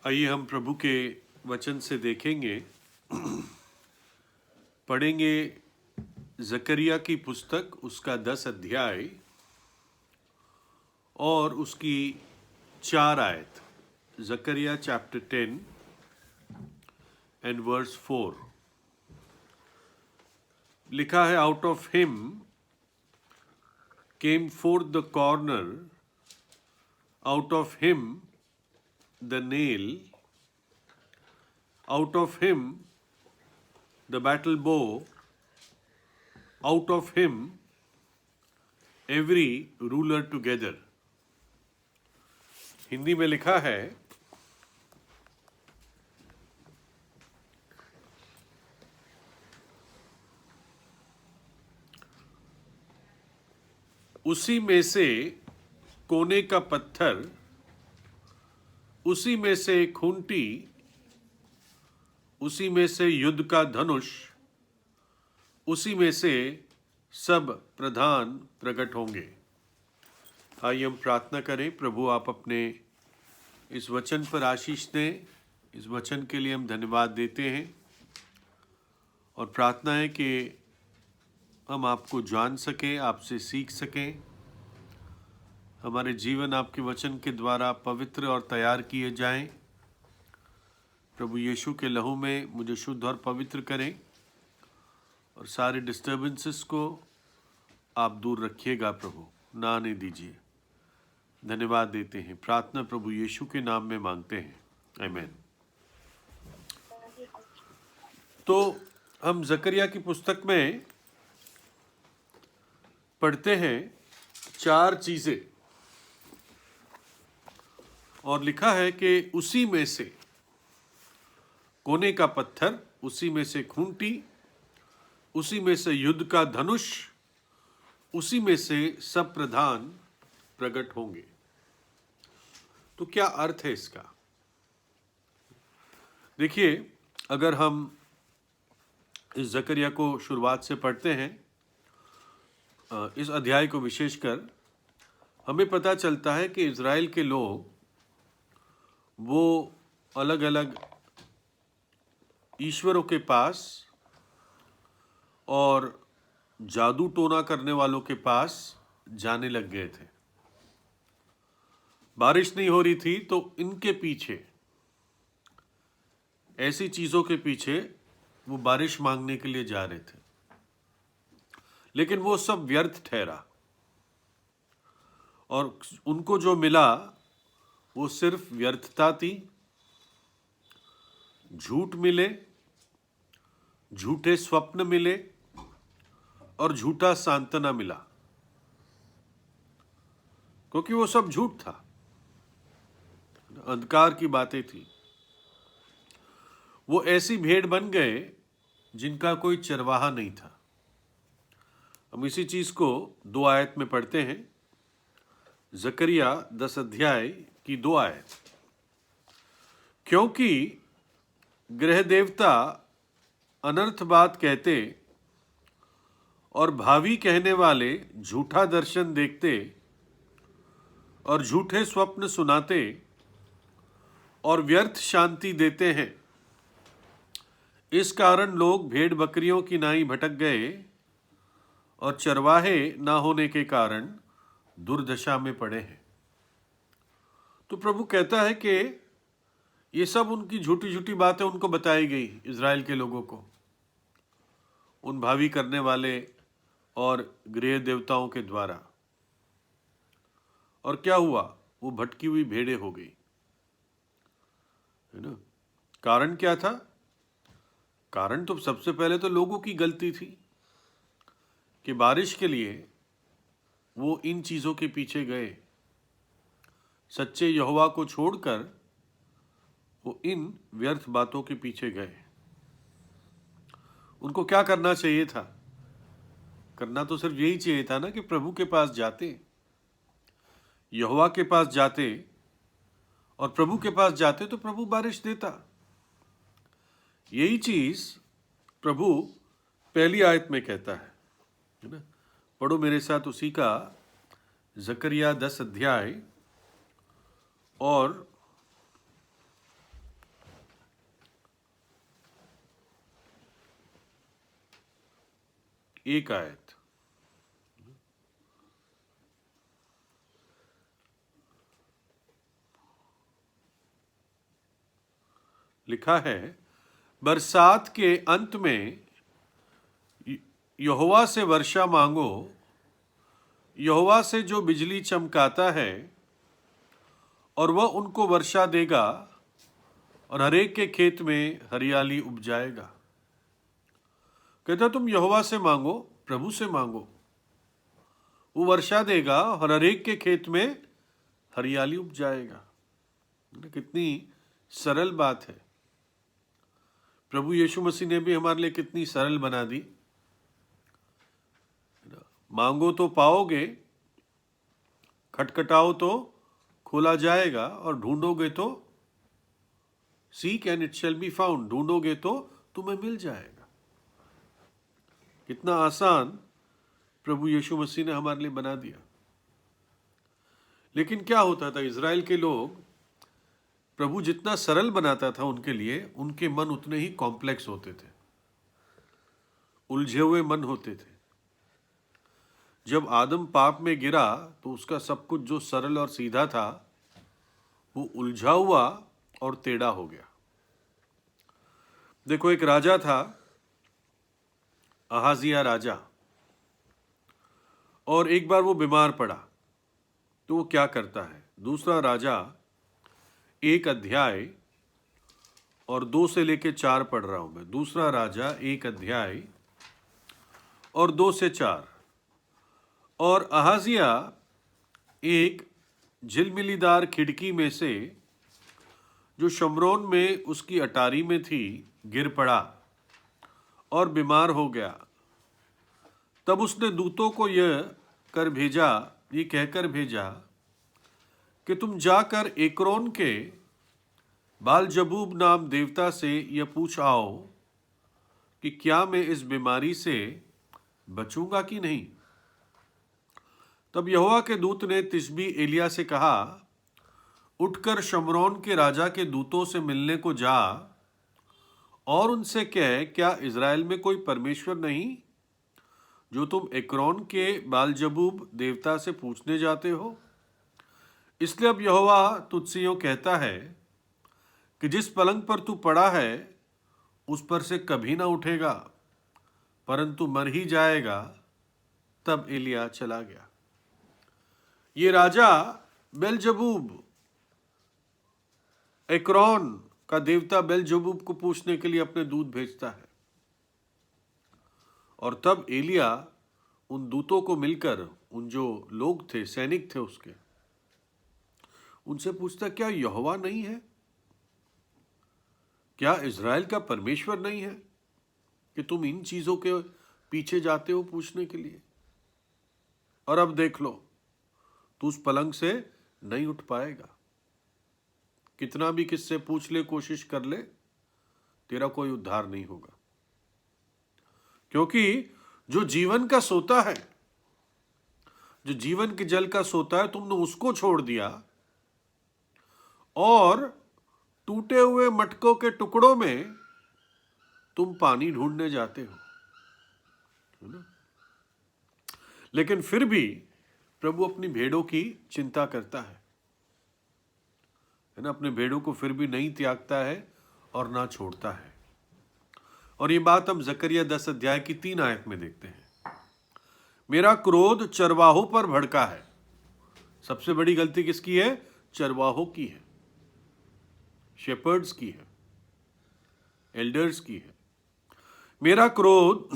आइए हम प्रभु के वचन से देखेंगे, पढ़ेंगे जकरिया की पुस्तक, उसका 10 अध्याय और उसकी 4 आयत। जकरिया चैप्टर 10 एंड वर्स 4 लिखा है, out of him came fourth the corner, out of him the nail, out of him the battle bow, out of him every ruler together। Hindi में लिखा है, उसी में से कोने का पत्थर, उसी में से खूंटी, उसी में से युद्ध का धनुष, उसी में से सब प्रधान प्रकट होंगे। आइए हम प्रार्थना करें। प्रभु, आप अपने इस वचन पर आशीष दें। इस वचन के लिए हम धन्यवाद देते हैं और प्रार्थना है कि हम आपको जान सकें, आपसे सीख सकें। हमारे जीवन आपके वचन के द्वारा पवित्र और तैयार किए जाएं। प्रभु यीशु के लहू में मुझे शुद्ध और पवित्र करें और सारे डिस्टर्बेंसेस को आप दूर रखिएगा प्रभु, ना आने दीजिए। धन्यवाद देते हैं। प्रार्थना प्रभु यीशु के नाम में मांगते हैं, आमीन। तो हम जकरिया की पुस्तक में पढ़ते हैं 4 चीजें और लिखा है कि उसी में से कोने का पत्थर, उसी में से खूंटी, उसी में से युद्ध का धनुष, उसी में से सब प्रधान प्रकट होंगे। तो क्या अर्थ है इसका? देखिए, अगर हम इस जकरिया को शुरुआत से पढ़ते हैं, इस अध्याय को विशेषकर, हमें पता चलता है कि इज़राइल के लोग वो अलग अलग ईश्वरों के पास और जादू टोना करने वालों के पास जाने लग गए थे। बारिश नहीं हो रही थी तो इनके पीछे, ऐसी चीजों के पीछे वो बारिश मांगने के लिए जा रहे थे, लेकिन वो सब व्यर्थ ठहरा और उनको जो मिला वो सिर्फ व्यर्थता थी। झूठ मिले, झूठे स्वप्न मिले और झूठा सांत्वना मिला, क्योंकि वो सब झूठ था, अंधकार की बातें थी। वो ऐसी भेड़ बन गए जिनका कोई चरवाहा नहीं था। हम इसी चीज को 2 आयत में पढ़ते हैं। जकरिया 10 अध्याय की 2 आयत। क्योंकि गृह देवता अनर्थ बात कहते और भावी कहने वाले झूठा दर्शन देखते और झूठे स्वप्न सुनाते और व्यर्थ शांति देते हैं। इस कारण लोग भेड़ बकरियों की नाई भटक गए और चरवाहे ना होने के कारण दुर्दशा में पड़े हैं। तो प्रभु कहता है कि ये सब उनकी झूठी झूठी बातें उनको बताई गई, इज़राइल के लोगों को, उन भावी करने वाले और गृह देवताओं के द्वारा। और क्या हुआ? वो भटकी हुई भेड़ें हो गई, है ना। कारण क्या था? कारण तो सबसे पहले तो लोगों की गलती थी कि बारिश के लिए वो इन चीजों के पीछे गए। सच्चे यहोवा को छोड़कर वो इन व्यर्थ बातों के पीछे गए। उनको क्या करना चाहिए था? करना तो सिर्फ यही चाहिए था ना कि प्रभु के पास जाते, यहोवा के पास जाते और प्रभु के पास जाते तो प्रभु बारिश देता। यही चीज प्रभु पहली आयत में कहता है ना। पढ़ो मेरे साथ उसी का जकरिया 10 अध्याय और एक आयत। लिखा है, बरसात के अंत में यहोवा से वर्षा मांगो, यहोवा से जो बिजली चमकाता है, और वह उनको वर्षा देगा और हरेक के खेत में हरियाली उपजाएगा। कहता तुम यहोवा से मांगो, प्रभु से मांगो, वो वर्षा देगा और हरेक के खेत में हरियाली उपजाएगा। कितनी सरल बात है। प्रभु यीशु मसीह ने भी हमारे लिए कितनी सरल बना दी। मांगो तो पाओगे, खटखटाओ तो खोला जाएगा, और ढूंढोगे तो seek and it shall be found, ढूंढोगे तो तुम्हें मिल जाएगा। कितना आसान प्रभु यीशु मसीह ने हमारे लिए बना दिया। लेकिन क्या होता था, इज़राइल के लोग, प्रभु जितना सरल बनाता था उनके लिए, उनके मन उतने ही कॉम्प्लेक्स होते थे, उलझे हुए मन होते थे। जब आदम पाप में गिरा तो उसका सब कुछ जो सरल और सीधा था वो उलझा हुआ और टेढ़ा हो गया। देखो, एक राजा था, अहाजिया राजा, और एक बार वो बीमार पड़ा। तो वो क्या करता है, दूसरा राजा 1 अध्याय और 2 से लेके 4 पढ़ रहा हूं मैं। दूसरा राजा 1 अध्याय और 2 से 4। और अहाजिया एक झिलमिलीदार खिड़की में से जो शमरोन में उसकी अटारी में थी गिर पड़ा और बीमार हो गया। तब उसने दूतों को यह कहकर भेजा कि तुम जाकर एक्रोन के बालजबूब नाम देवता से यह पूछ आओ कि क्या मैं इस बीमारी से बचूंगा कि नहीं। तब यहोवा के दूत ने तिशबी एलिया से कहा, उठकर शमरोन के राजा के दूतों से मिलने को जा और उनसे कह, क्या इज़राइल में कोई परमेश्वर नहीं जो तुम एक्रोन के बालजबूब देवता से पूछने जाते हो। इसलिए अब यहोवा तुझसे यूं कहता है कि जिस पलंग पर तू पड़ा है उस पर से कभी ना उठेगा, परंतु मर ही जाएगा। तब एलिया चला गया। ये राजा बेलजबूब, एक्रोन का देवता बेलजबूब को पूछने के लिए अपने दूत भेजता है। और तब एलिया उन दूतों को मिलकर, उन जो लोग थे, सैनिक थे उसके, उनसे पूछता, क्या यहोवा नहीं है, क्या इज़राइल का परमेश्वर नहीं है कि तुम इन चीजों के पीछे जाते हो पूछने के लिए। और अब देख लो, तू उस पलंग से नहीं उठ पाएगा। कितना भी किससे पूछ ले, कोशिश कर ले, तेरा कोई उद्धार नहीं होगा। क्योंकि जो जीवन का सोता है, जो जीवन के जल का सोता है, तुमने उसको छोड़ दिया और टूटे हुए मटकों के टुकड़ों में तुम पानी ढूंढने जाते हो, है ना। लेकिन फिर भी प्रभु अपनी भेड़ों की चिंता करता है ना। अपने भेड़ों को फिर भी नहीं त्यागता है और ना छोड़ता है। और ये बात हम जकरिया 10 अध्याय की 3 आयत में देखते हैं। मेरा क्रोध चरवाहों पर भड़का है। सबसे बड़ी गलती किसकी है? चरवाहों की है, शेपर्ड्स की है, एल्डर्स की है। मेरा क्रोध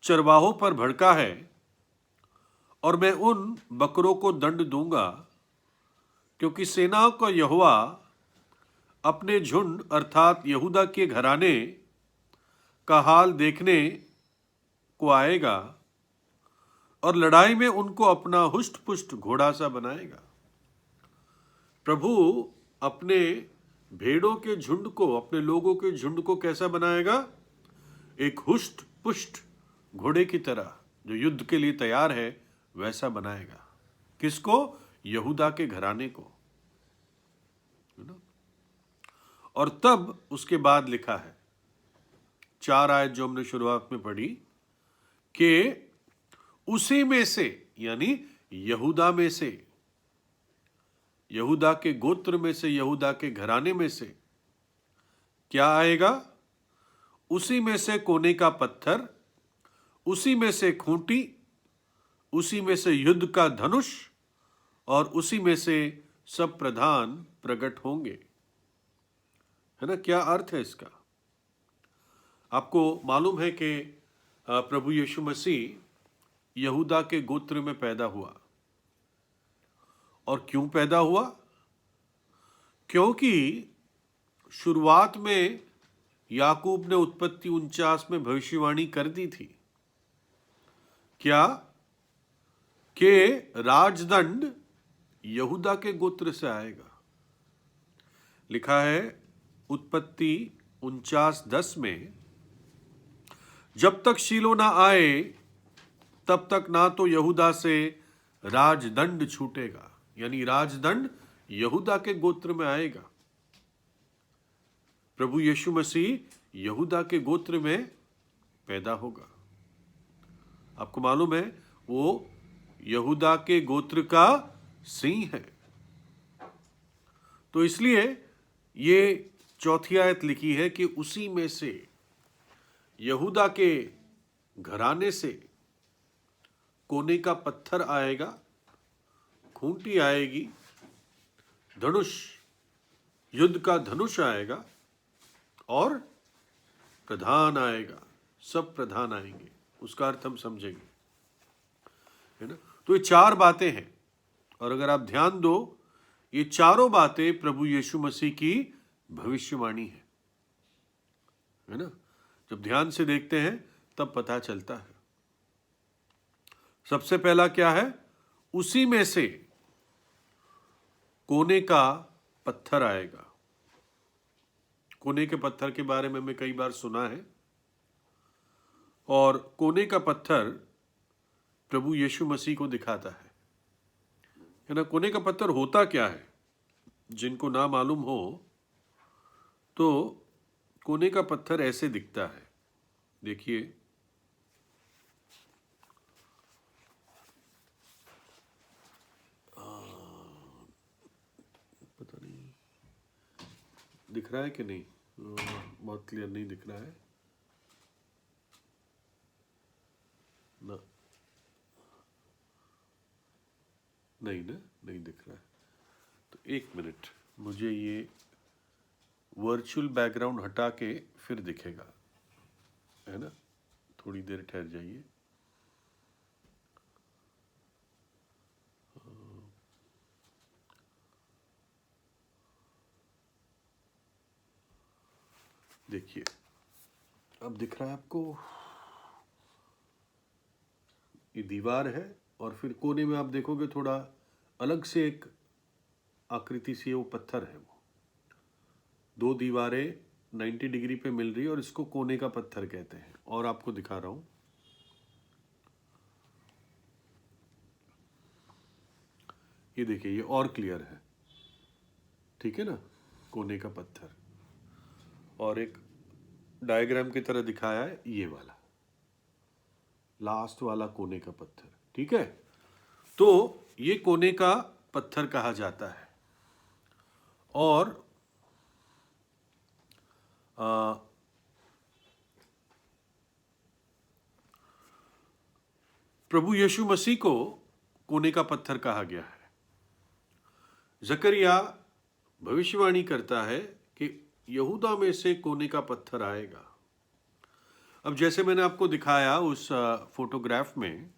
चरवाहों पर भड़का है और मैं उन बकरों को दंड दूंगा, क्योंकि सेनाओं का यहोवा अपने झुंड अर्थात यहूदा के घराने का हाल देखने को आएगा और लड़ाई में उनको अपना हुष्ट पुष्ट घोड़ा सा बनाएगा। प्रभु अपने भेड़ों के झुंड को, अपने लोगों के झुंड को कैसा बनाएगा? एक हुष्ट पुष्ट घोड़े की तरह जो युद्ध के लिए तैयार है, वैसा बनाएगा। किसको? यहूदा के घराने को, है ना। और तब उसके बाद लिखा है 4 आयत जो हमने शुरुआत में पढ़ी कि उसी में से, यानी यहूदा में से, यहूदा के गोत्र में से, यहूदा के घराने में से क्या आएगा? उसी में से कोने का पत्थर, उसी में से खूंटी, उसी में से युद्ध का धनुष, और उसी में से सब प्रधान प्रकट होंगे। है ना? क्या अर्थ है इसका? आपको मालूम है कि प्रभु यीशु मसीह यहूदा के गोत्र में पैदा हुआ। और क्यों पैदा हुआ? क्योंकि शुरुआत में याकूब ने उत्पत्ति 49 में भविष्यवाणी कर दी थी। क्या? कि राजदंड यहूदा के गोत्र से आएगा। लिखा है उत्पत्ति 49:10 में, जब तक शीलो ना आए तब तक ना तो यहूदा से राजदंड छूटेगा, यानी राजदंड यहूदा के गोत्र में आएगा। प्रभु यीशु मसीह यहूदा के गोत्र में पैदा होगा। आपको मालूम है वो यहूदा के गोत्र का सिंह है। तो इसलिए ये चौथी आयत लिखी है कि उसी में से, यहूदा के घराने से कोने का पत्थर आएगा, खूंटी आएगी, धनुष, युद्ध का धनुष आएगा, और प्रधान आएगा, सब प्रधान आएंगे। उसका अर्थ हम समझेंगे, है ना? तो ये चार बातें हैं, और अगर आप ध्यान दो, ये चारों बातें प्रभु यीशु मसीह की भविष्यवाणी है ना? जब ध्यान से देखते हैं तब पता चलता है। सबसे पहला क्या है? उसी में से कोने का पत्थर आएगा। कोने के पत्थर के बारे में मैं कई बार सुना है, और कोने का पत्थर प्रभु यीशु मसीह को दिखाता है ना? कोने का पत्थर होता क्या है? जिनको ना मालूम हो तो कोने का पत्थर ऐसे दिखता है। देखिए, पता नहीं दिख रहा है कि नहीं, बहुत क्लियर नहीं दिख रहा है ना, नहीं ना, नहीं दिख रहा है। तो एक मिनट, मुझे ये वर्चुअल बैकग्राउंड हटा के फिर दिखेगा, है ना? थोड़ी देर ठहर जाइए। देखिए, अब दिख रहा है आपको? ये दीवार है, और फिर कोने में आप देखोगे थोड़ा अलग से एक आकृति सी, वो पत्थर है। वो दो दीवारें 90 डिग्री पे मिल रही है, और इसको कोने का पत्थर कहते हैं। और आपको दिखा रहा हूं, ये देखिए, ये और क्लियर है, ठीक है ना? कोने का पत्थर, और एक डायग्राम की तरह दिखाया है ये वाला, लास्ट वाला कोने का पत्थर, ठीक है? तो ये कोने का पत्थर कहा जाता है। और प्रभु यीशु मसीह को कोने का पत्थर कहा गया है। जकरिया भविष्यवाणी करता है कि यहूदा में से कोने का पत्थर आएगा। अब जैसे मैंने आपको दिखाया उस फोटोग्राफ में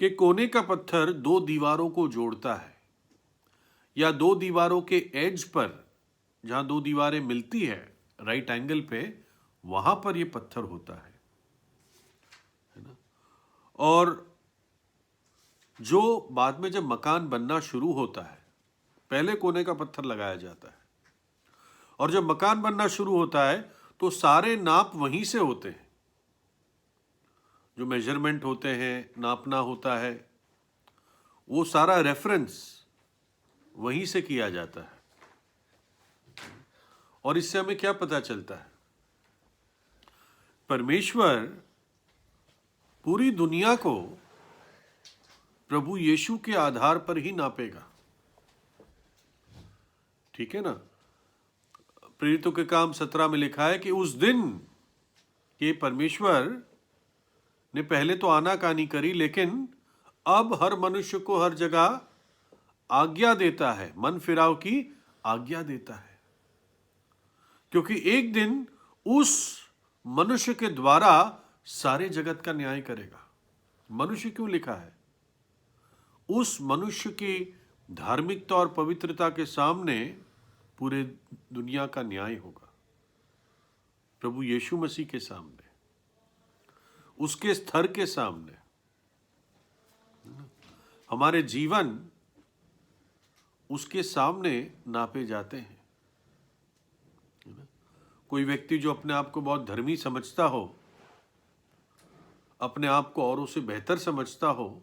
कि कोने का पत्थर दो दीवारों को जोड़ता है, या दो दीवारों के एज पर, जहां दो दीवारें मिलती है राइट एंगल पे, वहां पर यह पत्थर होता है ना? और जो बाद में जब मकान बनना शुरू होता है, पहले कोने का पत्थर लगाया जाता है, और जब मकान बनना शुरू होता है तो सारे नाप वहीं से होते हैं। जो मेजरमेंट होते हैं, नापना होता है, वो सारा रेफरेंस वहीं से किया जाता है। और इससे हमें क्या पता चलता है? परमेश्वर पूरी दुनिया को प्रभु यीशु के आधार पर ही नापेगा। ठीक है ना? प्रेरितों के काम 17 में लिखा है कि उस दिन के परमेश्वर ने पहले तो आनाकानी करी, लेकिन अब हर मनुष्य को हर जगह आज्ञा देता है, मन फिराव की आज्ञा देता है, क्योंकि एक दिन उस मनुष्य के द्वारा सारे जगत का न्याय करेगा। मनुष्य क्यों लिखा है? उस मनुष्य की धार्मिकता और पवित्रता के सामने पूरे दुनिया का न्याय होगा। प्रभु यीशु मसीह के सामने, उसके स्तर के सामने हमारे जीवन उसके सामने नापे जाते हैं। कोई व्यक्ति जो अपने आप को बहुत धर्मी समझता हो, अपने आप को औरों से बेहतर समझता हो,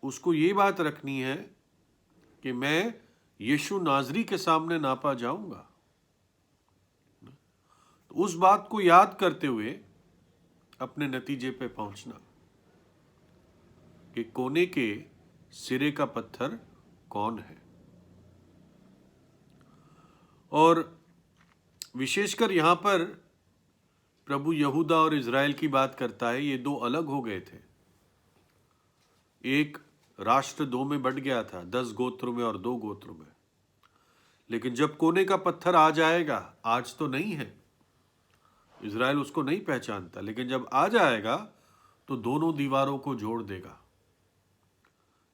उसको ये बात रखनी है कि मैं यीशु नाजरी के सामने नापा जाऊंगा। उस बात को याद करते हुए अपने नतीजे पे पहुंचना कि कोने के सिरे का पत्थर कौन है। और विशेषकर यहां पर प्रभु यहूदा और इज़राइल की बात करता है। ये दो अलग हो गए थे। एक राष्ट्र दो में बट गया था, 10 गोत्रों में और 2 गोत्रों में। लेकिन जब कोने का पत्थर आ जाएगा, आज तो नहीं है, इज़राइल उसको नहीं पहचानता, लेकिन जब आ जाएगा तो दोनों दीवारों को जोड़ देगा।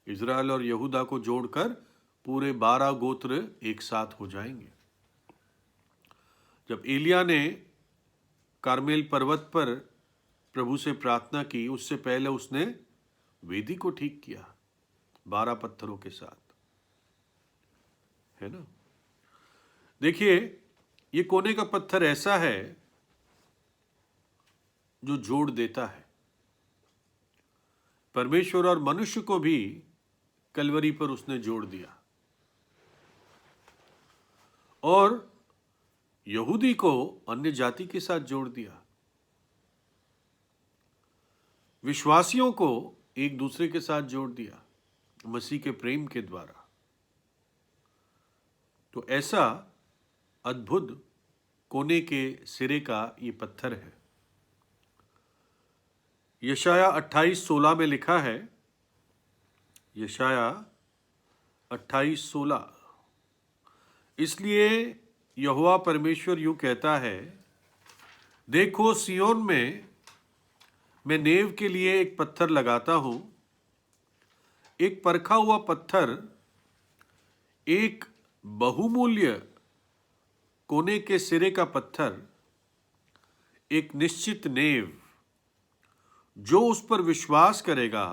इज़राइल और यहूदा को जोड़कर पूरे 12 गोत्र एक साथ हो जाएंगे। जब एलिया ने कारमेल पर्वत पर प्रभु से प्रार्थना की, उससे पहले उसने वेदी को ठीक किया 12 पत्थरों के साथ, है ना? देखिए, ये कोने का पत्थर ऐसा है जो जोड़ देता है। परमेश्वर और मनुष्य को भी कलवरी पर उसने जोड़ दिया, और यहूदी को अन्य जाति के साथ जोड़ दिया, विश्वासियों को एक दूसरे के साथ जोड़ दिया मसीह के प्रेम के द्वारा। तो ऐसा अद्भुत कोने के सिरे का ये पत्थर है। यशाया 28:16 में लिखा है, यशाया 28:16, इसलिए यहोवा परमेश्वर यूं कहता है, देखो सियोन में मैं नेव के लिए एक पत्थर लगाता हूं, एक परखा हुआ पत्थर, एक बहुमूल्य कोने के सिरे का पत्थर, एक निश्चित नेव। जो उस पर विश्वास करेगा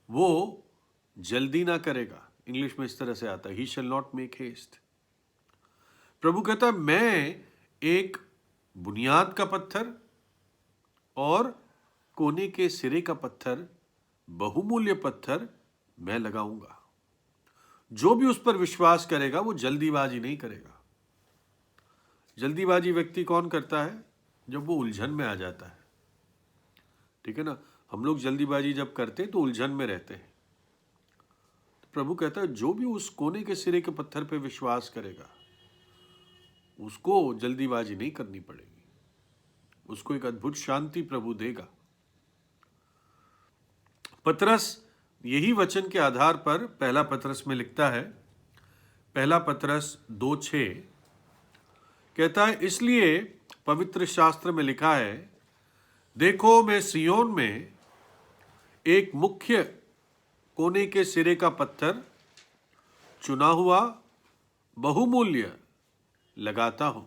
वो जल्दी ना करेगा। इंग्लिश में इस तरह से आता है, ही शैल नॉट मेक हेस्ट। प्रभु कहता है, मैं एक बुनियाद का पत्थर और कोने के सिरे का पत्थर, बहुमूल्य पत्थर मैं लगाऊंगा। जो भी उस पर विश्वास करेगा वो जल्दीबाजी नहीं करेगा। जल्दीबाजी व्यक्ति कौन करता है? जब वो उलझन में आ जाता है। ठीक है ना? हम लोग जल्दीबाजी जब करते हैं तो उलझन में रहते हैं। तो प्रभु कहता है, जो भी उस कोने के सिरे के पत्थर पे विश्वास करेगा उसको जल्दीबाजी नहीं करनी पड़ेगी, उसको एक अद्भुत शांति प्रभु देगा। पतरस यही वचन के आधार पर पहला पतरस में लिखता है, पहला पतरस 2:6 कहता है, इसलिए पवित्र शास्त्र में लिखा है, देखो मैं सियोन में एक मुख्य कोने के सिरे का पत्थर, चुना हुआ, बहुमूल्य लगाता हूं,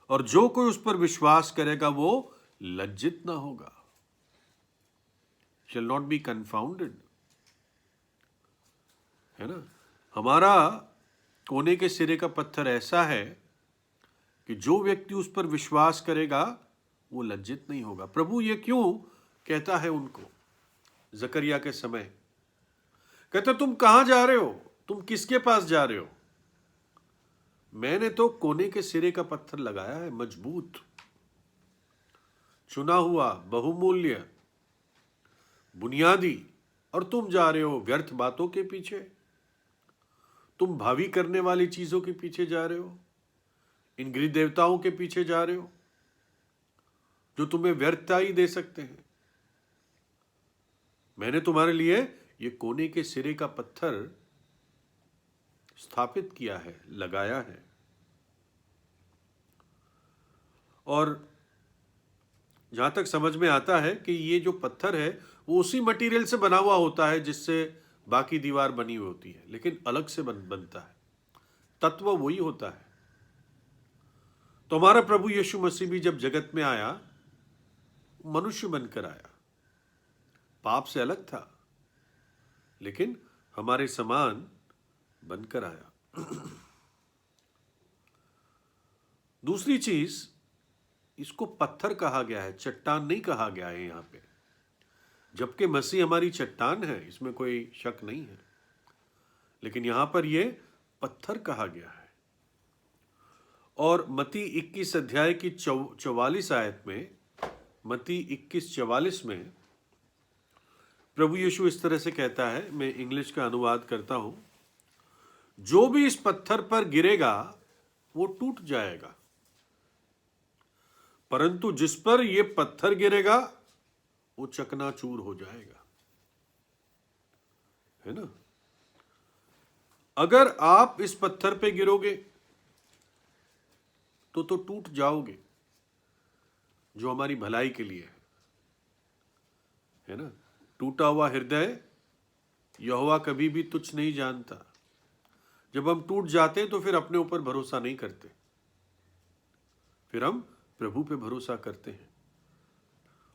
और जो कोई उस पर विश्वास करेगा वो लज्जित ना होगा, shall not be confounded। है ना? हमारा कोने के सिरे का पत्थर ऐसा है कि जो व्यक्ति उस पर विश्वास करेगा वो लज्जित नहीं होगा। प्रभु ये क्यों कहता है उनको? जकरिया के समय कहता, तुम कहां जा रहे हो? तुम किसके पास जा रहे हो? मैंने तो कोने के सिरे का पत्थर लगाया है, मजबूत। चुना हुआ, बहुमूल्य, बुनियादी, और तुम जा रहे हो व्यर्थ बातों के पीछे। तुम भावी करने वाली चीजों के पीछे जा रहे हो, इन गृह देवताओं के पीछे जा रहे हो जो तुम्हें व्यर्थता ही दे सकते हैं। मैंने तुम्हारे लिए ये कोने के सिरे का पत्थर स्थापित किया है, लगाया है। और जहां तक समझ में आता है कि ये जो पत्थर है वो उसी मटेरियल से बना हुआ होता है जिससे बाकी दीवार बनी हुई होती है, लेकिन अलग से बनता है, तत्व वही होता है। तो हमारा प्रभु यीशु मसीह भी जब जगत में आया, मनुष्य बनकर आया, पाप से अलग था, लेकिन हमारे समान बनकर आया। दूसरी चीज, इसको पत्थर कहा गया है, चट्टान नहीं कहा गया है यहां पे, जबकि मसीह हमारी चट्टान है, इसमें कोई शक नहीं है, लेकिन यहां पर यह पत्थर कहा गया है। और मत्ती 21 अध्याय की 44 आयत में, मत्ती 21:44 में प्रभु यीशु इस तरह से कहता है, मैं इंग्लिश का अनुवाद करता हूं, जो भी इस पत्थर पर गिरेगा वो टूट जाएगा, परंतु जिस पर यह पत्थर गिरेगा वो चकनाचूर हो जाएगा। है ना? अगर आप इस पत्थर पे गिरोगे तो टूट जाओगे, जो हमारी भलाई के लिए है ना? टूटा हुआ हृदय यहोवा कभी भी तुच्छ नहीं जानता। जब हम टूट जाते हैं तो फिर अपने ऊपर भरोसा नहीं करते, फिर हम प्रभु पे भरोसा करते हैं,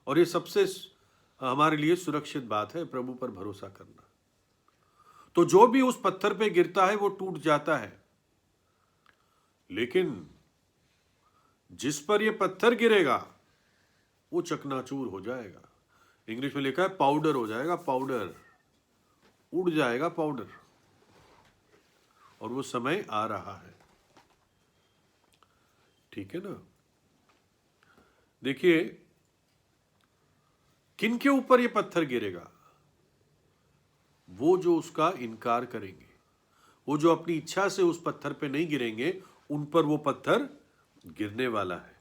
और ये सबसे हमारे लिए सुरक्षित बात है, प्रभु पर भरोसा करना। तो जो भी उस पत्थर पे गिरता है वो टूट जाता है, लेकिन जिस पर ये पत्थर गिरेगा वो चकनाचूर हो जाएगा। इंग्लिश में लिखा है पाउडर हो जाएगा, पाउडर, उड़ जाएगा पाउडर। और वो समय आ रहा है। ठीक है ना? देखिए, किन के ऊपर ये पत्थर गिरेगा? वो जो उसका इनकार करेंगे, वो जो अपनी इच्छा से उस पत्थर पे नहीं गिरेंगे, उन पर वो पत्थर गिरने वाला है।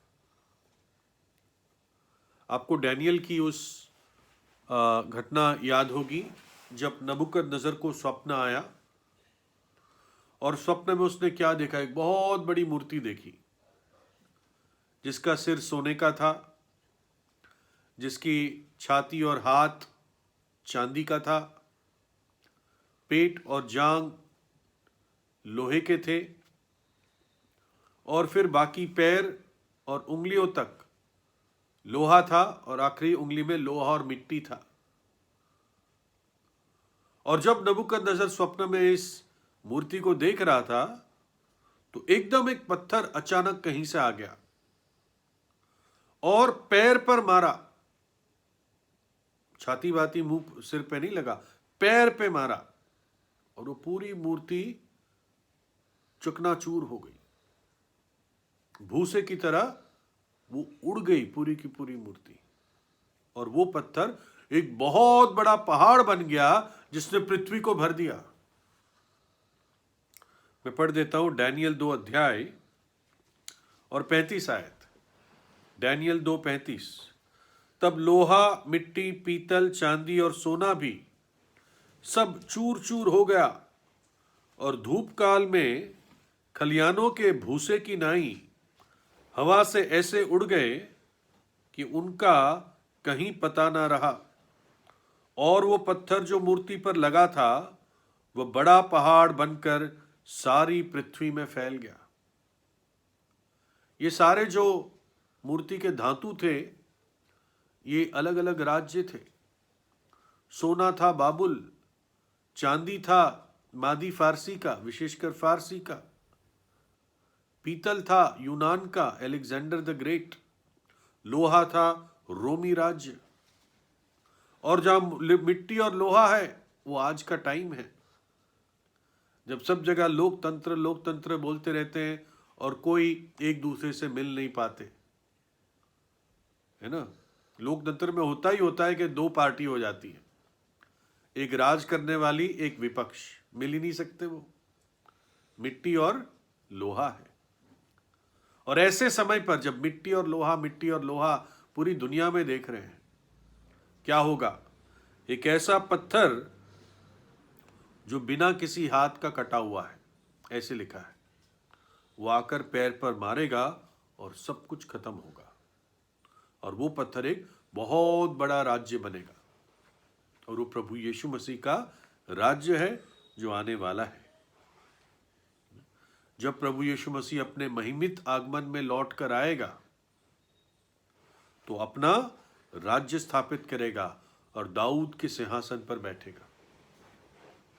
आपको डैनियल की उस घटना याद होगी, जब नबूकदनेस्सर को स्वप्न आया और स्वप्न में उसने क्या देखा? एक बहुत बड़ी मूर्ति देखी, जिसका सिर सोने का था, जिसकी छाती और हाथ चांदी का था, पेट और जांग लोहे के थे, और फिर बाकी पैर और उंगलियों तक लोहा था, और आखिरी उंगली में लोहा और मिट्टी था। और जब नबूकदनेस्सर स्वप्न में इस मूर्ति को देख रहा था, तो एकदम एक पत्थर अचानक कहीं से आ गया और पैर पर मारा। छाती बाती मुंह सिर पे नहीं लगा, पैर पे मारा, और वो पूरी मूर्ति चकनाचूर हो गई, भूसे की तरह वो उड़ गई पूरी की पूरी मूर्ति। और वो पत्थर एक बहुत बड़ा पहाड़ बन गया, जिसने पृथ्वी को भर दिया। मैं पढ़ देता हूं डैनियल 2 अध्याय और 35 आयत। डैनियल 2:35। तब लोहा, मिट्टी, पीतल, चांदी और सोना भी सब चूर चूर हो गया, और धूप काल में खलियानों के भूसे की नाई हवा से ऐसे उड़ गए कि उनका कहीं पता ना रहा। और वो पत्थर जो मूर्ति पर लगा था, वह बड़ा पहाड़ बनकर सारी पृथ्वी में फैल गया। ये सारे जो मूर्ति के धातु थे, ये अलग अलग राज्य थे। सोना था बाबुल, चांदी था मादी फारसी का, विशेषकर फारसी का, पीतल था यूनान का, अलेक्जेंडर द ग्रेट, लोहा था रोमी राज्य, और जहां मिट्टी और लोहा है वो आज का टाइम है, जब सब जगह लोकतंत्र लोकतंत्र बोलते रहते हैं और कोई एक दूसरे से मिल नहीं पाते। है ना। लोकतंत्र में होता ही होता है कि दो पार्टी हो जाती है, एक राज करने वाली, एक विपक्ष। मिल ही नहीं सकते, वो मिट्टी और लोहा है। और ऐसे समय पर जब मिट्टी और लोहा पूरी दुनिया में देख रहे हैं, क्या होगा? एक ऐसा पत्थर जो बिना किसी हाथ का कटा हुआ है, ऐसे लिखा है, वो आकर पैर पर मारेगा और सब कुछ खत्म होगा। और वो पत्थर एक बहुत बड़ा राज्य बनेगा, और वो प्रभु यीशु मसीह का राज्य है जो आने वाला है। जब प्रभु यीशु मसीह अपने महिमित आगमन में लौट कर आएगा तो अपना राज्य स्थापित करेगा और दाऊद के सिंहासन पर बैठेगा।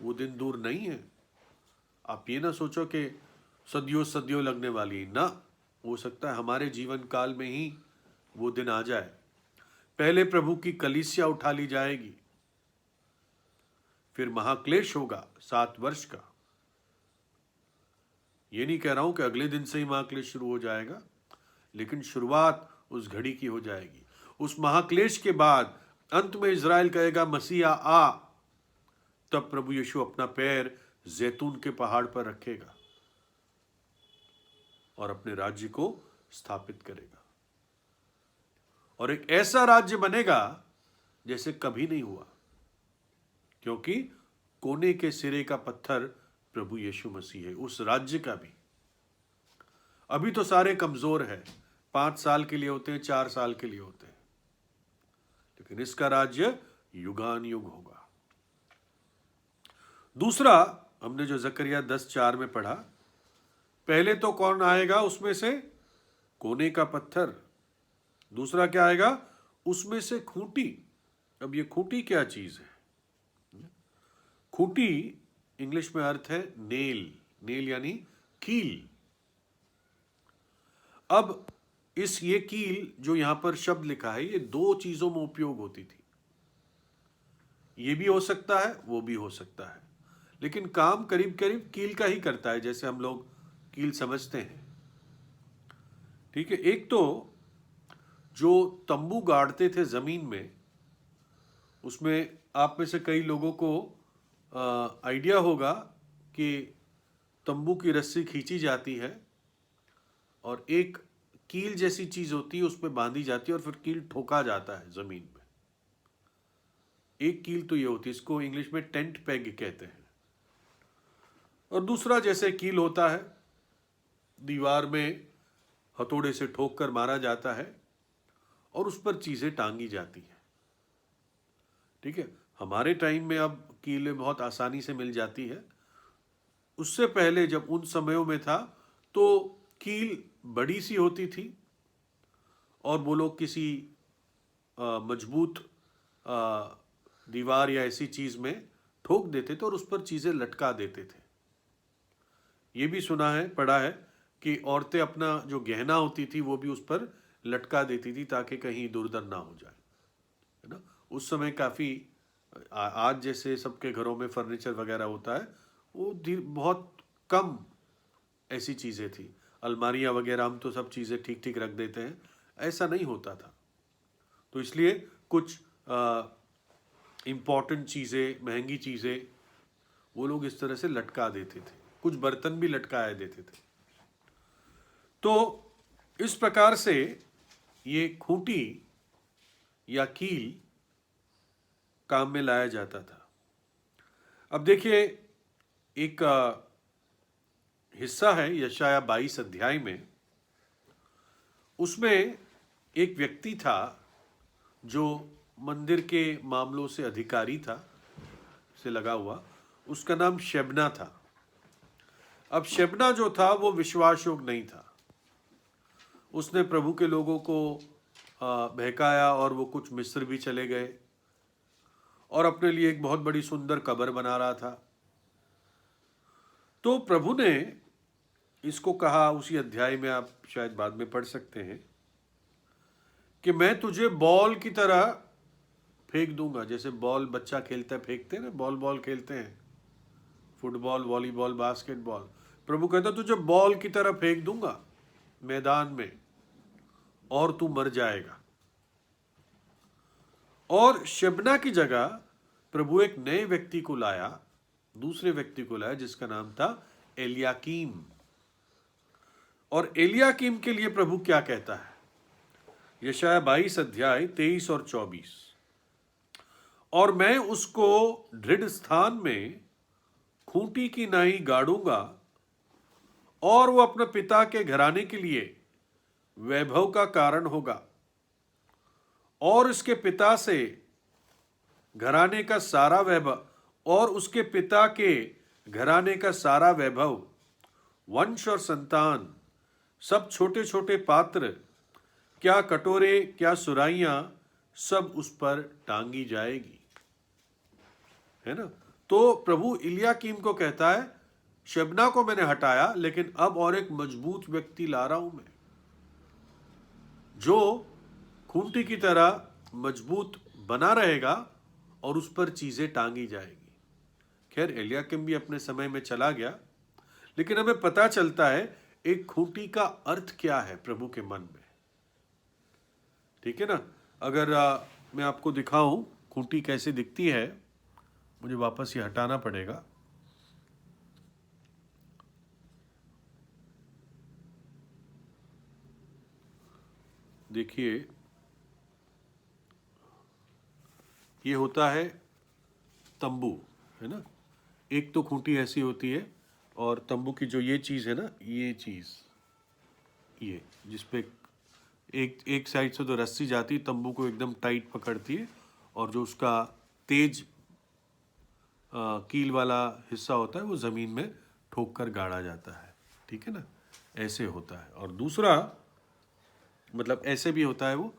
वो दिन दूर नहीं है। आप ये ना सोचो कि सदियों सदियों लगने वाली, ना, हो सकता है हमारे जीवन काल में ही वो दिन आ जाए। पहले प्रभु की कलीसिया उठा ली जाएगी, फिर महाक्लेश होगा 7 वर्ष का। ये नहीं कह रहा हूं कि अगले दिन से ही महाक्लेश शुरू हो जाएगा, लेकिन शुरुआत उस घड़ी की हो जाएगी। उस महाक्लेश के बाद अंत में इज़राइल कहेगा मसीहा आ, तब प्रभु यीशु अपना पैर जैतून के पहाड़ पर रखेगा और अपने राज्य को स्थापित करेगा। और एक ऐसा राज्य बनेगा जैसे कभी नहीं हुआ, क्योंकि कोने के सिरे का पत्थर प्रभु यीशु मसीह है, उस राज्य का भी। अभी तो सारे कमजोर है, 5 साल के लिए होते हैं, 4 साल के लिए होते हैं, लेकिन इसका राज्य युगान युग होगा। दूसरा, हमने जो जकरिया 10:4 में पढ़ा, पहले तो कौन आएगा उसमें से? कोने का पत्थर। दूसरा क्या आएगा? उसमें से खूंटी। अब ये खूंटी क्या चीज है? खूंटी इंग्लिश में अर्थ है नेल, नेल यानी कील। अब ये कील जो यहां पर शब्द लिखा है, ये 2 चीजों में उपयोग होती थी। ये भी हो सकता है, वो भी हो सकता है, लेकिन काम करीब करीब कील का ही करता है, जैसे हम लोग कील समझते हैं। ठीक है। एक तो जो तंबू गाड़ते थे जमीन में, उसमें आप में से कई लोगों को आइडिया होगा कि तंबू की रस्सी खींची जाती है और एक कील जैसी चीज होती है, उस पर बांधी जाती है और फिर कील ठोका जाता है जमीन में। एक कील तो ये होती है, इसको इंग्लिश में टेंट पेग कहते हैं। और दूसरा जैसे कील होता है, दीवार में हथौड़े से ठोक कर मारा जाता है और उस पर चीजें टांगी जाती हैं। ठीक है। हमारे टाइम में अब कीलें बहुत आसानी से मिल जाती है। उससे पहले जब उन समयों में था तो कील बड़ी सी होती थी और वो लोग किसी मजबूत दीवार या ऐसी चीज में ठोक देते थे और उस पर चीजें लटका देते थे। ये भी सुना है, पढ़ा है कि औरतें अपना जो गहना होती थी वो भी उस पर लटका देती थी ताकि कहीं इधर उधर ना हो जाए, है ना। उस समय काफी, आज जैसे सबके घरों में फर्नीचर वगैरह होता है, वो बहुत कम ऐसी चीजें थी। अलमारियां वगैरह हम तो सब चीजें ठीक ठीक रख देते हैं, ऐसा नहीं होता था। तो इसलिए कुछ इम्पोर्टेंट चीजें, महंगी चीजें वो लोग इस तरह से लटका देते थे। कुछ बर्तन भी लटकाए देते थे। तो इस प्रकार से ये खूंटी या कील काम में लाया जाता था। अब देखिए, एक हिस्सा है यशाया 22 अध्याय में, उसमें एक व्यक्ति था जो मंदिर के मामलों से अधिकारी था, से लगा हुआ। उसका नाम शेबना था। अब शेबना जो था वो विश्वास योग्य नहीं था। उसने प्रभु के लोगों को बहकाया और वो कुछ मिस्र भी चले गए और अपने लिए एक बहुत बड़ी सुंदर कब्र बना रहा था। तो प्रभु ने इसको कहा, उसी अध्याय में आप शायद बाद में पढ़ सकते हैं, कि मैं तुझे बॉल की तरह फेंक दूंगा। जैसे बॉल बच्चा खेलता है, फेंकते हैं ना, बॉल खेलते हैं, फुटबॉल, वॉलीबॉल, बास्केटबॉल। प्रभु कहता तुझे बॉल की तरह फेंक दूंगा मैदान में और तू मर जाएगा। और शबना की जगह प्रभु एक नए व्यक्ति को लाया, दूसरे व्यक्ति को लाया जिसका नाम था एलियाकीम। और एलियाकीम के लिए प्रभु क्या कहता है? यशायाह 22 अध्याय 23 और 24। और मैं उसको दृढ़ स्थान में खूंटी की नाई गाड़ूंगा और वो अपने पिता के घराने के लिए वैभव का कारण होगा, और उसके पिता से घराने का सारा वैभव, और उसके पिता के घराने का सारा वैभव, वंश और संतान, सब छोटे छोटे पात्र, क्या कटोरे, क्या सुराइयां, सब उस पर टांगी जाएगी। है ना? तो प्रभु इलियाकीम को कहता है, शबना को मैंने हटाया, लेकिन अब और एक मजबूत व्यक्ति ला रहा हूं मैं, जो खूंटी की तरह मजबूत बना रहेगा और उस पर चीजें टांगी जाएगी। खैर, एलियाकीम भी अपने समय में चला गया, लेकिन हमें पता चलता है एक खूंटी का अर्थ क्या है प्रभु के मन में। ठीक है ना? अगर मैं आपको दिखाऊं खूंटी कैसे दिखती है, मुझे वापस ये हटाना पड़ेगा। देखिए, ये होता है तंबू, है ना? एक तो खूंटी ऐसी होती है, और तंबू की जो ये चीज है ना, ये चीज, ये जिसपे एक साइड से तो रस्सी जाती है, तंबू को एकदम टाइट पकड़ती है, और जो उसका तेज कील वाला हिस्सा होता है वो जमीन में ठोक कर गाड़ा जाता है। ठीक है ना? ऐसे होता है। और दूसरा मतलब ऐसे भी होता है, वो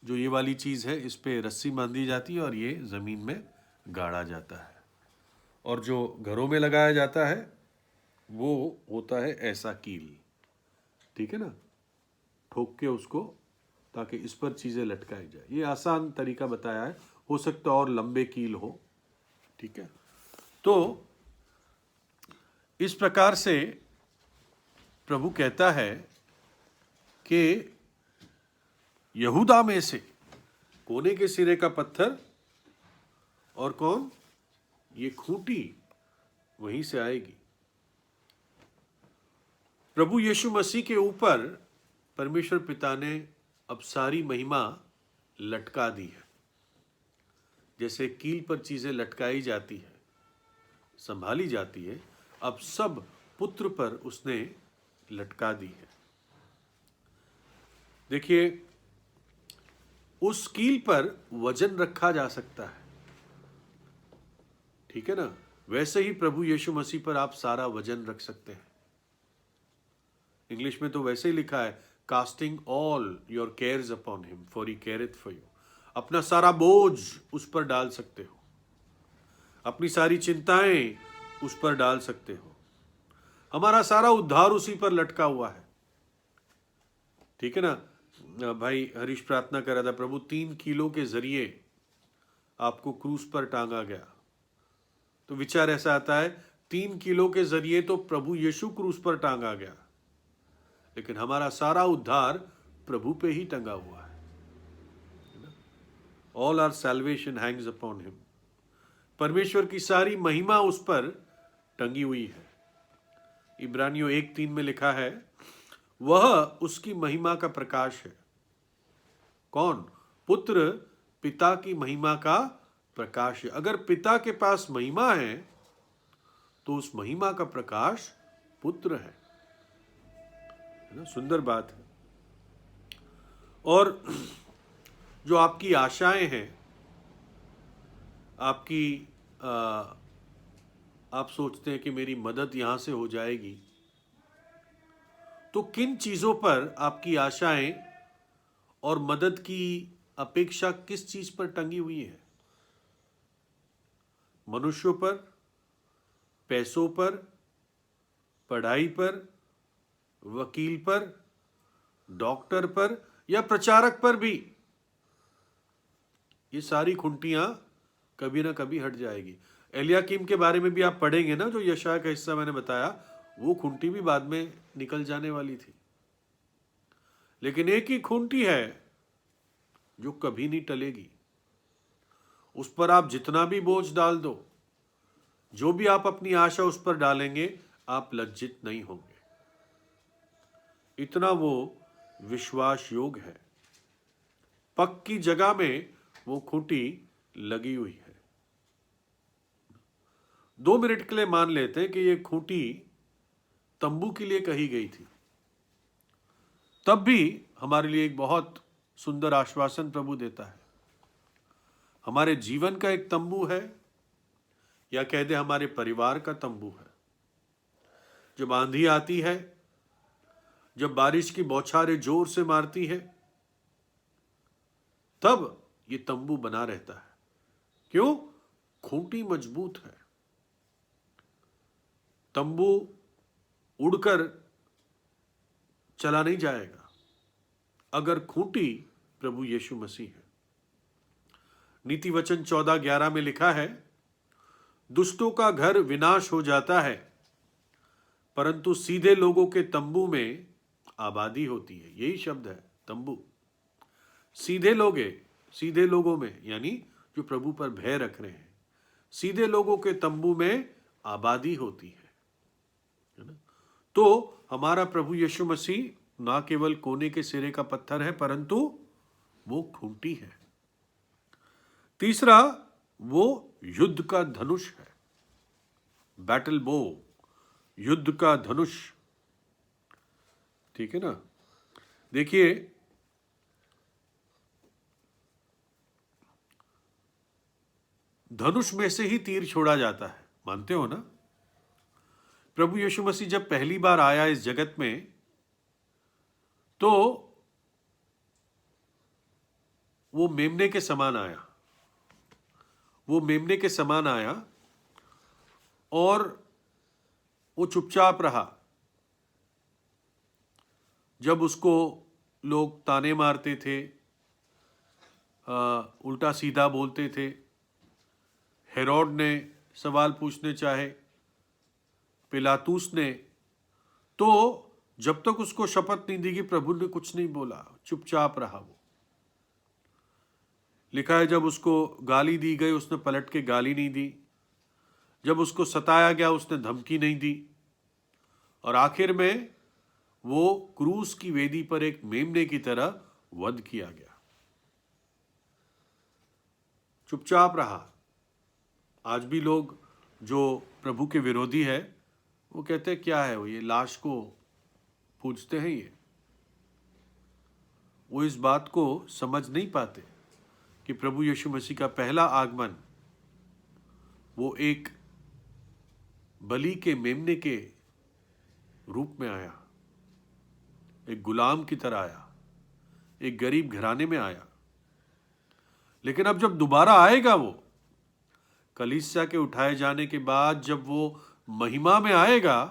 जो ये वाली चीज है, इस पे रस्सी बांधी जाती है और ये जमीन में गाड़ा जाता है। और जो घरों में लगाया जाता है वो होता है ऐसा कील। ठीक है ना? ठोक के उसको, ताकि इस पर चीजें लटकाई जाए। ये आसान तरीका बताया है, हो सकता है और लंबे कील हो। ठीक है? तो इस प्रकार से प्रभु कहता है कि यहूदा में से कोने के सिरे का पत्थर, और कौन? ये खूंटी वहीं से आएगी। प्रभु यीशु मसीह के ऊपर परमेश्वर पिता ने अब सारी महिमा लटका दी है। जैसे कील पर चीजें लटकाई जाती है, संभाली जाती है, अब सब पुत्र पर उसने लटका दी है। देखिए, उस कील पर वजन रखा जा सकता है। ठीक है ना? वैसे ही प्रभु यीशु मसीह पर आप सारा वजन रख सकते हैं। इंग्लिश में तो वैसे ही लिखा है, casting all your cares upon him for he careth for you. अपना सारा बोझ उस पर डाल सकते हो, अपनी सारी चिंताएं उस पर डाल सकते हो। हमारा सारा उद्धार उसी पर लटका हुआ है। ठीक है ना? भाई हरीश प्रार्थना कर रहा था, प्रभु 3 किलो के जरिए आपको क्रूस पर टांगा गया। तो विचार ऐसा आता है, 3 किलो के जरिए तो प्रभु यीशु क्रूस पर टांगा गया, लेकिन हमारा सारा उद्धार प्रभु पे ही टंगा हुआ है। All our salvation hangs upon him. परमेश्वर की सारी महिमा उस पर टंगी हुई है। इब्रानियों 1:3 में लिखा है, वह उसकी महिमा का प्रकाश है। कौन? पुत्र पिता की महिमा का प्रकाश है। अगर पिता के पास महिमा है तो उस महिमा का प्रकाश पुत्र है ना? सुंदर बात है। और जो आपकी आशाएं हैं, आपकी आप सोचते हैं कि मेरी मदद यहां से हो जाएगी, तो किन चीजों पर आपकी आशाएं और मदद की अपेक्षा किस चीज पर टंगी हुई है? मनुष्यों पर, पैसों पर, पढ़ाई पर, वकील पर, डॉक्टर पर, या प्रचारक पर भी? ये सारी खुंटियां कभी ना कभी हट जाएगी। एलियाकीम के बारे में भी आप पढ़ेंगे ना, जो यशायाह का हिस्सा मैंने बताया, वो खुंटी भी बाद में निकल जाने वाली थी। लेकिन एक ही खुंटी है जो कभी नहीं टलेगी। उस पर आप जितना भी बोझ डाल दो, जो भी आप अपनी आशा उस पर डालेंगे, आप लज्जित नहीं होंगे। इतना वो विश्वास योग है। पक्की जगह में वो खूंटी लगी हुई है। 2 मिनट के लिए मान लेते हैं कि ये खूंटी तंबू के लिए कही गई थी, तब भी हमारे लिए एक बहुत सुंदर आश्वासन प्रभु देता है। हमारे जीवन का एक तंबू है, या कह दे हमारे परिवार का तंबू है। जब आंधी आती है, जब बारिश की बौछारें जोर से मारती है, तब ये तंबू बना रहता है। क्यों? खूंटी मजबूत है। तंबू उड़कर चला नहीं जाएगा अगर खूंटी प्रभु यीशु मसीह है। नीति वचन 14:11 में लिखा है, दुष्टों का घर विनाश हो जाता है, परंतु सीधे लोगों के तंबू में आबादी होती है। यही शब्द है, तंबू। सीधे लोगों में, यानी जो प्रभु पर भय रख रहे हैं, सीधे लोगों के तंबू में आबादी होती है ना। तो हमारा प्रभु यीशु मसीह ना केवल कोने के सिरे का पत्थर है, परंतु वो खूंटी है। तीसरा, वो युद्ध का धनुष है, बैटल बो, युद्ध का धनुष। ठीक है ना। देखिए, धनुष में से ही तीर छोड़ा जाता है, मानते हो ना। प्रभु यीशु मसीह जब पहली बार आया इस जगत में, तो वो मेमने के समान आया। वो मेमने के समान आया और वो चुपचाप रहा। जब उसको लोग ताने मारते थे, उल्टा सीधा बोलते थे, हेरोड ने सवाल पूछने चाहे, पिलातूस ने, तो जब तक उसको शपथ नहीं दी कि प्रभु ने कुछ नहीं बोला, चुपचाप रहा वो। लिखा है, जब उसको गाली दी गई उसने पलट के गाली नहीं दी। जब उसको सताया गया उसने धमकी नहीं दी। और आखिर में वो क्रूस की वेदी पर एक मेमने की तरह वध किया गया। चुपचाप रहा। आज भी लोग जो प्रभु के विरोधी है, वो कहते हैं क्या है वो, ये लाश को पूजते हैं। वो इस बात को समझ नहीं पाते कि प्रभु यीशु मसीह का पहला आगमन वो एक बलि के मेमने के रूप में आया, एक गुलाम की तरह आया, एक गरीब घराने में आया। लेकिन अब जब दोबारा आएगा वो, कलीसिया के उठाए जाने के बाद जब वो महिमा में आएगा,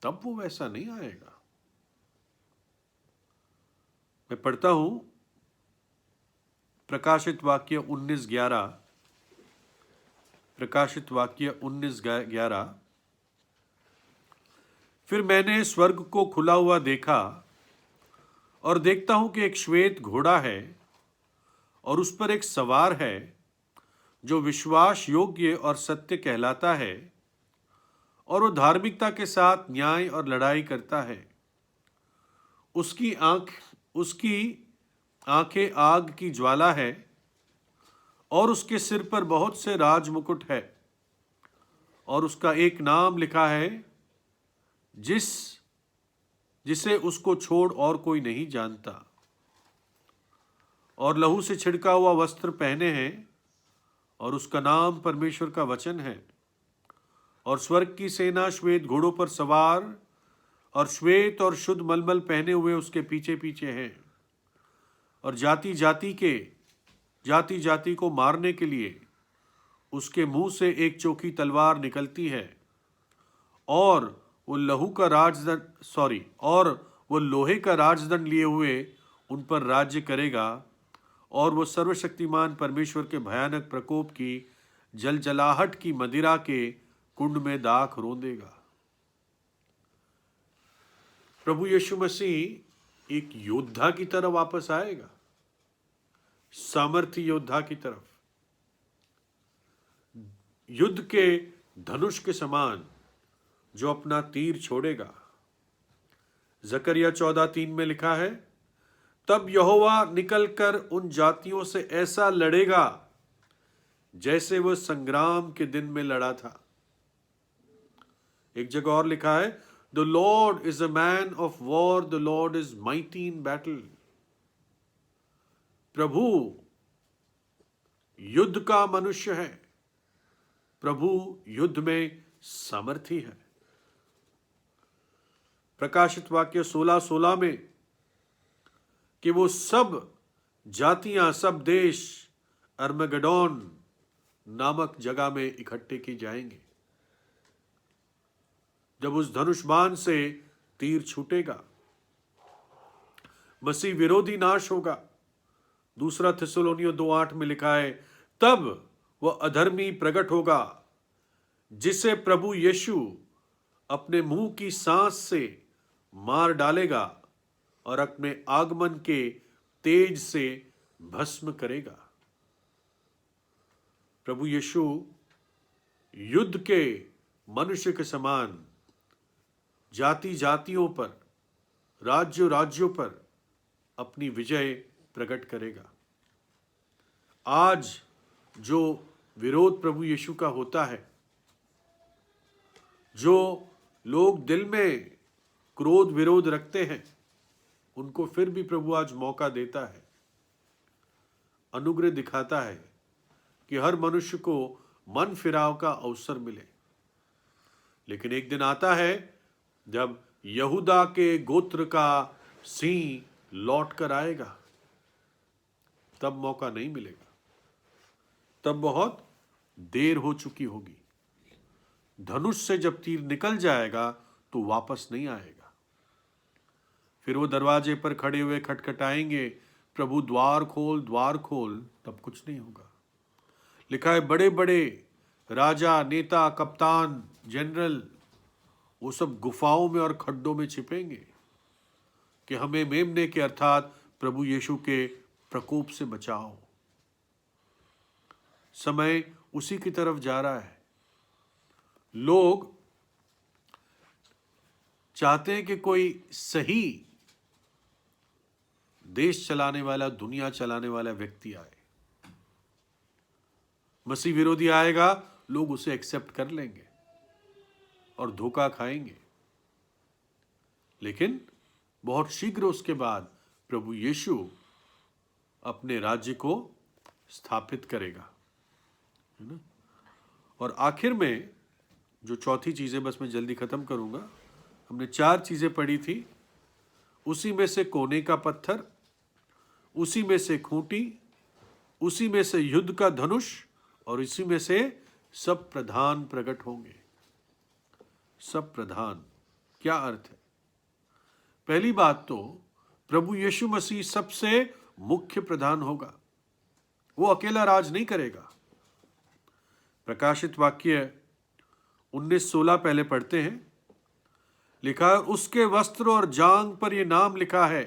तब वो वैसा नहीं आएगा। मैं पढ़ता हूं प्रकाशित वाक्य 19:11। प्रकाशित वाक्य 19:11। फिर मैंने स्वर्ग को खुला हुआ देखा, और देखता हूं कि एक श्वेत घोड़ा है, और उस पर एक सवार है, जो विश्वास योग्य और सत्य कहलाता है, और वो धार्मिकता के साथ न्याय और लड़ाई करता है। उसकी आंखें आग की ज्वाला है, और उसके सिर पर बहुत से राजमुकुट है, और उसका एक नाम लिखा है जिसे उसको छोड़ और कोई नहीं जानता। और लहू से छिड़का हुआ वस्त्र पहने हैं, और उसका नाम परमेश्वर का वचन है। और स्वर्ग की सेना श्वेत घोड़ों पर सवार और श्वेत और शुद्ध मलमल पहने हुए उसके पीछे पीछे हैं। और जाति जाति को मारने के लिए उसके मुंह से एक चोखी तलवार निकलती है, और वो लोहे का राजदंड लिए हुए उन पर राज्य करेगा, और वो सर्वशक्तिमान परमेश्वर के भयानक प्रकोप की जलजलाहट की मदिरा के कुंड में दाख रौंदेगा। प्रभु यीशु मसीह एक योद्धा की तरह वापस आएगा, सामर्थी योद्धा की तरफ। युद्ध के धनुष के समान जो अपना तीर छोड़ेगा। जकरिया 14:3 में लिखा है, तब यहोवा निकलकर उन जातियों से ऐसा लड़ेगा जैसे वह संग्राम के दिन में लड़ा था। एक जगह और लिखा है, the Lord is a man of war, the Lord is mighty in battle. प्रभु युद्ध का मनुष्य है, प्रभु युद्ध में सामर्थी है। प्रकाशित वाक्य 16:16 में कि वो सब जातियां, सब देश अर्मगेडोन नामक जगह में इकट्ठे की जाएंगे जब उस धनुष बाण से तीर छूटेगा। मसीह विरोधी नाश होगा। दूसरा थिस्सलुनीय 2:8 में लिखा है, तब वह अधर्मी प्रकट होगा जिसे प्रभु यीशु अपने मुंह की सांस से मार डालेगा और अपने आगमन के तेज से भस्म करेगा। प्रभु यीशु युद्ध के मनुष्य के समान जाति जातियों पर, राज्यों राज्यों पर अपनी विजय प्रकट करेगा। आज जो विरोध प्रभु यीशु का होता है, जो लोग दिल में क्रोध विरोध रखते हैं, उनको फिर भी प्रभु आज मौका देता है, अनुग्रह दिखाता है कि हर मनुष्य को मन फिराव का अवसर मिले। लेकिन एक दिन आता है जब यहूदा के गोत्र का सिंह लौट कर आएगा, तब मौका नहीं मिलेगा, तब बहुत देर हो चुकी होगी। धनुष से जब तीर निकल जाएगा तो वापस नहीं आएगा। फिर वो दरवाजे पर खड़े हुए खटखटाएंगे, प्रभु द्वार खोल, तब कुछ नहीं होगा। लिखा है, बड़े बड़े राजा, नेता, कप्तान, जनरल, वो सब गुफाओं में और खड्डों में छिपेंगे कि हमें मेमने के अर्थात प्रभु यीशु के प्रकोप से बचाओ। समय उसी की तरफ जा रहा है। लोग चाहते हैं कि कोई सही देश चलाने वाला, दुनिया चलाने वाला व्यक्ति आए। मसीह विरोधी आएगा, लोग उसे एक्सेप्ट कर लेंगे और धोखा खाएंगे। लेकिन बहुत शीघ्र उसके बाद प्रभु यीशु अपने राज्य को स्थापित करेगा, है ना। और आखिर में जो चौथी चीजें, बस मैं जल्दी खत्म करूंगा। हमने 4 चीजें पढ़ी थी। उसी में से कोने का पत्थर, उसी में से खूंटी, उसी में से युद्ध का धनुष और इसी में से सब प्रधान प्रकट होंगे। सब प्रधान क्या अर्थ है? पहली बात तो प्रभु यीशु मसीह सबसे मुख्य प्रधान होगा, वो अकेला राज नहीं करेगा। प्रकाशित वाक्य 19:16 पहले पढ़ते हैं। लिखा है, उसके वस्त्र और जांघ पर यह नाम लिखा है,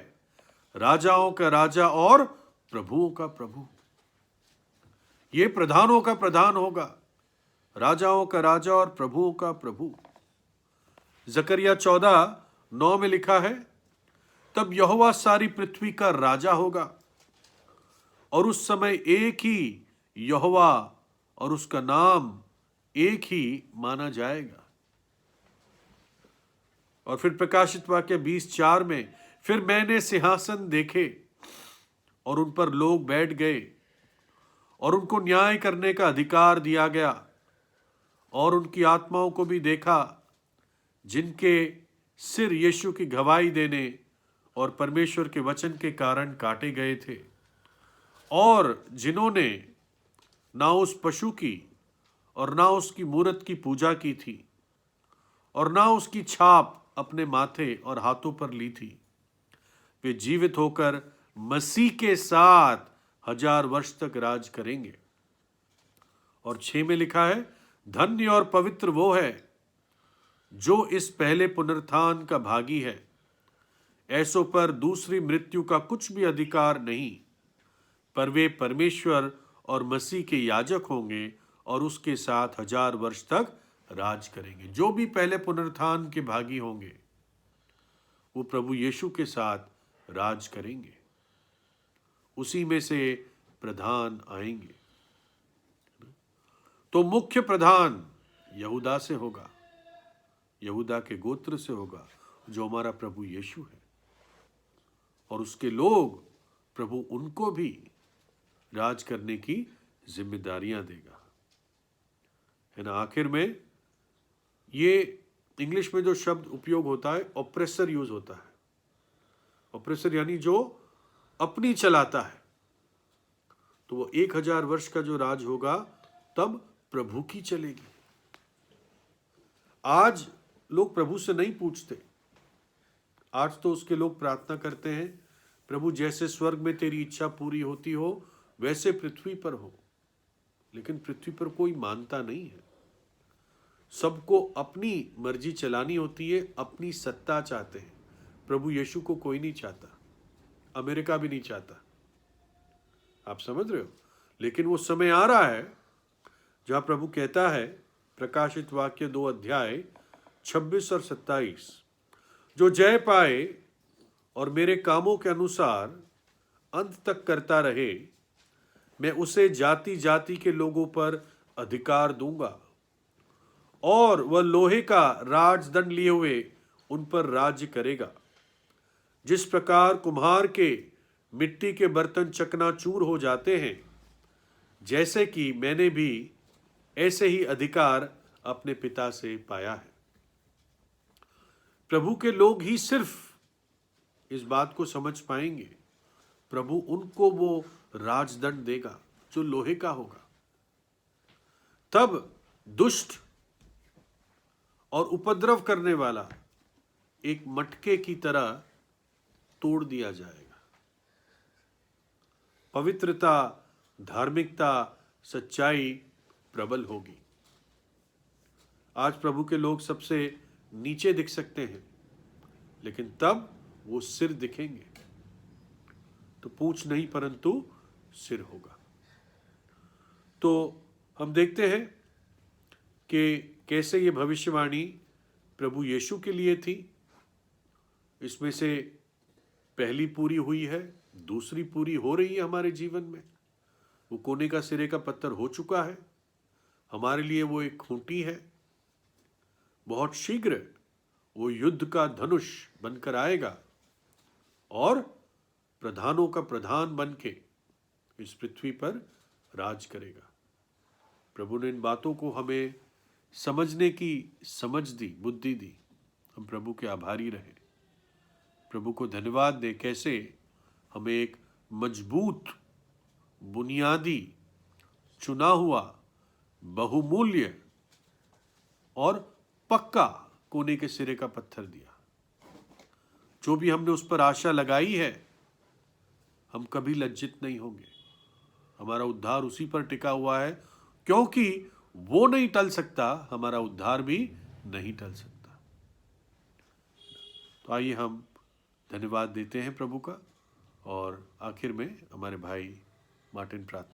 राजाओं का राजा और प्रभुओं का प्रभु। ये प्रधानों का प्रधान होगा, राजाओं का राजा और प्रभुओं का प्रभु। जकरिया 14:9 में लिखा है, तब यहोवा सारी पृथ्वी का राजा होगा और उस समय एक ही यहोवा और उसका नाम एक ही माना जाएगा। और फिर प्रकाशित वाक्य 20:4 में, फिर मैंने सिंहासन देखे और उन पर लोग बैठ गए और उनको न्याय करने का अधिकार दिया गया, और उनकी आत्माओं को भी देखा जिनके सिर यीशु की गवाही देने और परमेश्वर के वचन के कारण काटे गए थे, और जिन्होंने ना उस पशु की और ना उसकी मूरत की पूजा की थी और ना उसकी छाप अपने माथे और हाथों पर ली थी। वे जीवित होकर मसीह के साथ 1000 वर्ष तक राज करेंगे। और 6 में लिखा है, धन्य और पवित्र वो है जो इस पहले पुनरुत्थान का भागी है। ऐसों पर दूसरी मृत्यु का कुछ भी अधिकार नहीं, पर वे परमेश्वर और मसीह के याजक होंगे और उसके साथ 1000 वर्ष तक राज करेंगे। जो भी पहले पुनरुत्थान के भागी होंगे वो प्रभु यीशु के साथ राज करेंगे। उसी में से प्रधान आएंगे। तो मुख्य प्रधान यहूदा से होगा, यहूदा के गोत्र से होगा, जो हमारा प्रभु यीशु है। और उसके लोग, प्रभु उनको भी राज करने की जिम्मेदारियां देगा, है ना। आखिर में ये इंग्लिश में जो शब्द उपयोग होता है ऑप्रेसर यूज होता है। ऑप्रेसर यानी जो अपनी चलाता है। तो वो 1000 वर्ष का जो राज होगा तब प्रभु की चलेगी। आज लोग प्रभु से नहीं पूछते। आज तो उसके लोग प्रार्थना करते हैं, प्रभु जैसे स्वर्ग में तेरी इच्छा पूरी होती हो वैसे पृथ्वी पर हो। लेकिन पृथ्वी पर कोई मानता नहीं है। सबको अपनी मर्जी चलानी होती है, अपनी सत्ता चाहते हैं। प्रभु यीशु को कोई नहीं चाहता, अमेरिका भी नहीं चाहता। आप समझ रहे हो। लेकिन वो समय आ रहा है जहां प्रभु कहता है, प्रकाशित वाक्य 2 अध्याय 26 और 27, जो जय पाए और मेरे कामों के अनुसार अंत तक करता रहे, मैं उसे जाति जाति के लोगों पर अधिकार दूंगा और वह लोहे का राजदंड लिए हुए उन पर राज्य करेगा। जिस प्रकार कुम्हार के मिट्टी के बर्तन चकनाचूर हो जाते हैं, जैसे कि मैंने भी ऐसे ही अधिकार अपने पिता से पाया है। प्रभु के लोग ही सिर्फ इस बात को समझ पाएंगे। प्रभु उनको वो राजदंड देगा जो लोहे का होगा। तब दुष्ट और उपद्रव करने वाला एक मटके की तरह तोड़ दिया जाएगा। पवित्रता, धार्मिकता, सच्चाई प्रबल होगी। आज प्रभु के लोग सबसे नीचे दिख सकते हैं, लेकिन तब वो सिर दिखेंगे। तो पूंछ नहीं परंतु सिर होगा। तो हम देखते हैं कि कैसे ये भविष्यवाणी प्रभु यीशु के लिए थी। इसमें से पहली पूरी हुई है, दूसरी पूरी हो रही है हमारे जीवन में। वो कोने का सिरे का पत्थर हो चुका है, हमारे लिए वो एक खूंटी है। बहुत शीघ्र वो युद्ध का धनुष बनकर आएगा और प्रधानों का प्रधान बनके इस पृथ्वी पर राज करेगा। प्रभु ने इन बातों को हमें समझने की समझ दी, बुद्धि दी। हम प्रभु के आभारी रहे, प्रभु को धन्यवाद दे। कैसे हमें एक मजबूत, बुनियादी, चुना हुआ, बहुमूल्य और पक्का कोने के सिरे का पत्थर दिया। जो भी हमने उस पर आशा लगाई है, हम कभी लज्जित नहीं होंगे। हमारा उद्धार उसी पर टिका हुआ है, क्योंकि वो नहीं टल सकता, हमारा उद्धार भी नहीं टल सकता। तो आइए हम धन्यवाद देते हैं प्रभु का, और आखिर में हमारे भाई मार्टिन प्रार्थना